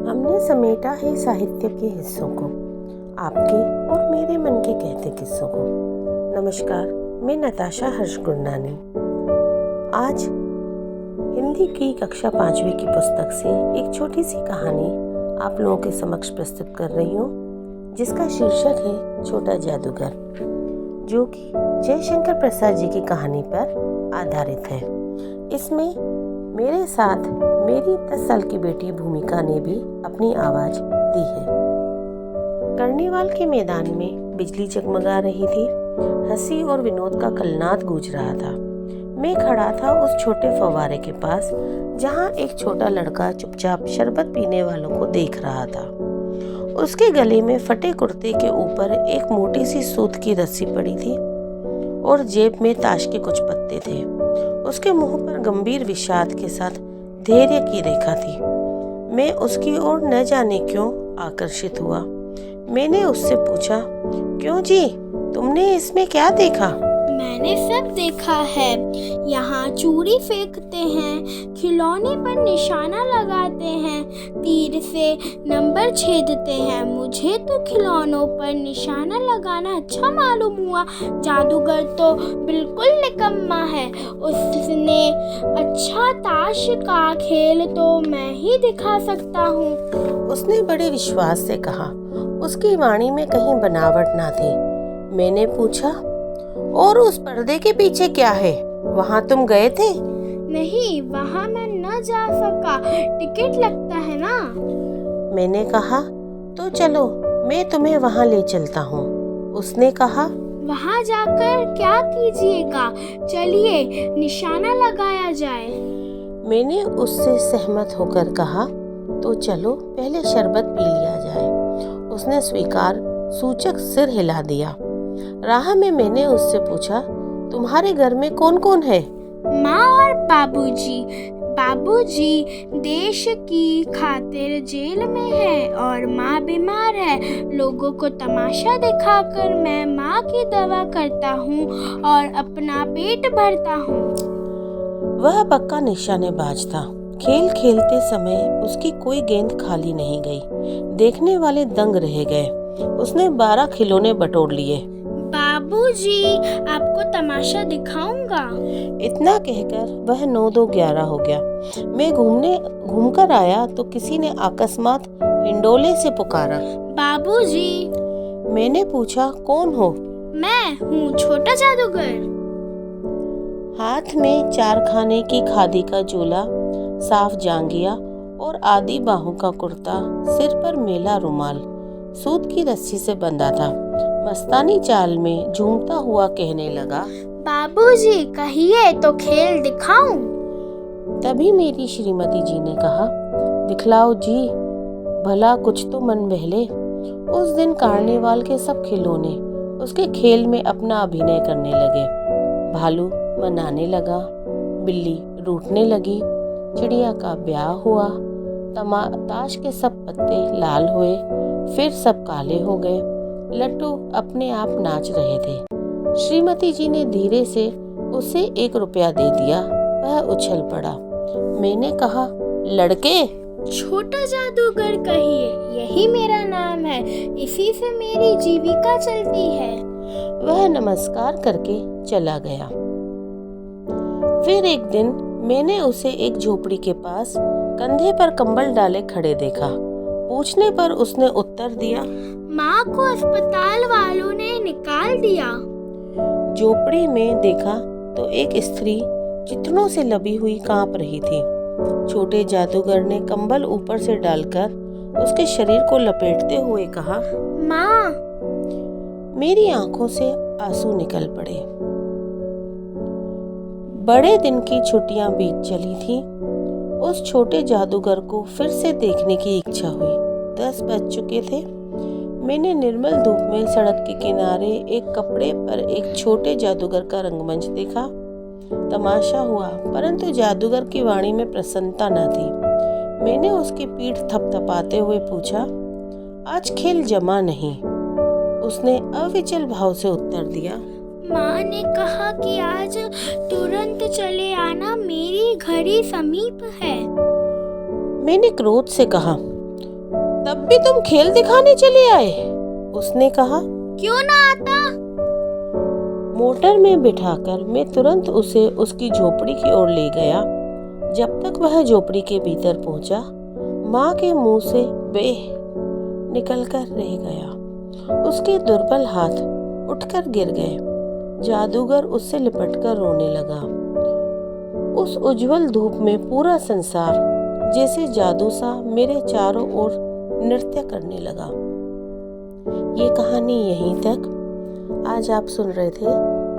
हमने समेटा है साहित्य के हिस्सों को, आपके और मेरे मन के कहते किस्सों को। नमस्कार, मैं नताशा हर्ष गुरनानी। आज हिंदी की कक्षा 5वीं की पुस्तक से एक छोटी सी कहानी आप लोगों के समक्ष प्रस्तुत कर रही हूँ, जिसका शीर्षक है छोटा जादूगर, जो कि जयशंकर प्रसाद जी की कहानी पर आधारित है। इसमें मेरे साथ मेरी 10 साल की बेटी भूमिका ने भी अपनी आवाज दी है। कर्णीवाल के मैदान में बिजली जगमगा रही थी, हंसी और विनोद का कलनाद गूंज रहा था। मैं खड़ा था उस छोटे फव्वारे के पास, जहां एक छोटा लड़का चुपचाप शरबत पीने वालों को देख रहा था। उसके गले में फटे कुर्ते के ऊपर एक मोटी सी सूत की रस्सी पड़ी थी और जेब में ताश के कुछ पत्ते थे। उसके मुंह पर गंभीर विषाद के साथ धैर्य की रेखा थी। मैं उसकी ओर न जाने क्यों आकर्षित हुआ। मैंने उससे पूछा, क्यों जी, तुमने इसमें क्या देखा? मैंने सब देखा है। यहाँ चूड़ी फेंकते हैं, खिलौने पर निशाना लगाते हैं, तीर से नंबर छेदते हैं। मुझे तो खिलौनों पर निशाना लगाना अच्छा मालूम हुआ। जादूगर तो बिल्कुल निकम्मा है। उसने अच्छा ताश का खेल तो मैं ही दिखा सकता हूँ, उसने बड़े विश्वास से कहा। उसकी वाणी में कहीं बनावट ना थी। मैंने पूछा, और उस पर्दे के पीछे क्या है? वहाँ तुम गए थे? नहीं, वहाँ मैं न जा सका, टिकट लगता है ना। मैंने कहा, तो चलो मैं तुम्हें वहाँ ले चलता हूँ। उसने कहा, वहाँ जाकर क्या कीजिएगा? चलिए निशाना लगाया जाए। मैंने उससे सहमत होकर कहा, तो चलो पहले शरबत पी लिया जाए। उसने स्वीकार सूचक सिर हिला दिया। राह में मैंने उससे पूछा, तुम्हारे घर में कौन कौन है? माँ और बाबूजी। बाबूजी देश की खातिर जेल में है और माँ बीमार है। लोगों को तमाशा दिखाकर मैं माँ की दवा करता हूँ और अपना पेट भरता हूँ। वह पक्का निशानेबाज था। खेल खेलते समय उसकी कोई गेंद खाली नहीं गई। देखने वाले दंग रह गए। उसने 12 खिलौने बटोर लिए। बाबूजी, आपको तमाशा दिखाऊंगा। इतना कहकर वह 9-2-11 हो गया। मैं घूमकर आया तो किसी ने अकस्मात हिंडोले से पुकारा, बाबूजी। मैंने पूछा, कौन हो? मैं हूँ छोटा जादूगर। हाथ में 4 खाने की खादी का झोला, साफ जांघिया और आधी बाहों का कुर्ता, सिर पर मेला रुमाल, सूत की रस्सी से बंधा था। मस्तानी चाल में झूमता हुआ कहने लगा, बाबूजी कहिए तो खेल दिखाऊं? तभी मेरी श्रीमती जी ने कहा, दिखलाओ जी, भला कुछ तो मन बहले। उस दिन कार्निवाल के सब खिलौने उसके खेल में अपना अभिनय करने लगे। भालू मनाने लगा, बिल्ली रूठने लगी, चिड़िया का ब्याह हुआ, ताश के सब पत्ते लाल हुए, फिर सब काले हो गए। लट्टू अपने आप नाच रहे थे। श्रीमती जी ने धीरे से उसे 1 रुपया दे दिया। वह उछल पड़ा। मैंने कहा, लड़के? छोटा जादूगर कहिए, यही मेरा नाम है, इसी से मेरी जीविका चलती है। वह नमस्कार करके चला गया। फिर एक दिन मैंने उसे एक झोपड़ी के पास कंधे पर कंबल डाले खड़े देखा। पूछने पर उसने उत्तर दिया, माँ को अस्पताल वालों ने निकाल दिया। झोपड़ी में देखा तो एक स्त्री चितनों से लबी हुई कांप रही थी। छोटे जादूगर ने कंबल ऊपर से डालकर उसके शरीर को लपेटते हुए कहा, माँ। मेरी आंखों से आंसू निकल पड़े। बड़े दिन की छुट्टियां बीत चली थी। उस छोटे जादूगर को फिर से देखने की इच्छा हुई। 10 बज चुके थे। मैंने निर्मल धूप में सड़क के किनारे एक कपड़े पर एक छोटे जादूगर का रंगमंच देखा। तमाशा हुआ, परंतु जादूगर की वाणी में प्रसन्नता न थी। मैंने उसकी पीठ थपथपाते हुए पूछा, आज खेल जमा नहीं? उसने अविचल भाव से उत्तर दिया, माँ ने कहा कि आज तुरंत चले आना, मेरी घड़ी समीप है। मैंने क्रोध से कहा, तब भी तुम खेल दिखाने चले आए? उसने कहा। क्यों ना आता? मोटर में बिठाकर मैं तुरंत उसे उसकी झोपड़ी की ओर ले गया। जब तक वह झोपड़ी के भीतर पहुंचा, माँ के मुंह से बे निकलकर रह गया। उसके दुर्बल हाथ उठकर गिर गए। जादूगर उससे लिपटकर रोने लगा। उस उज्जवल धूप में पूरा संसार जैसे जादू सा मेरे चारों ओर नृत्य करने लगा। ये कहानी यहीं तक। आज आप सुन रहे थे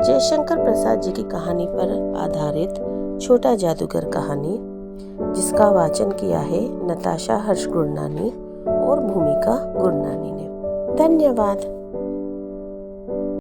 जयशंकर प्रसाद जी की कहानी पर आधारित छोटा जादूगर कहानी, जिसका वाचन किया है नताशा हर्ष गुरनानी और भूमिका गुरनानी ने। धन्यवाद।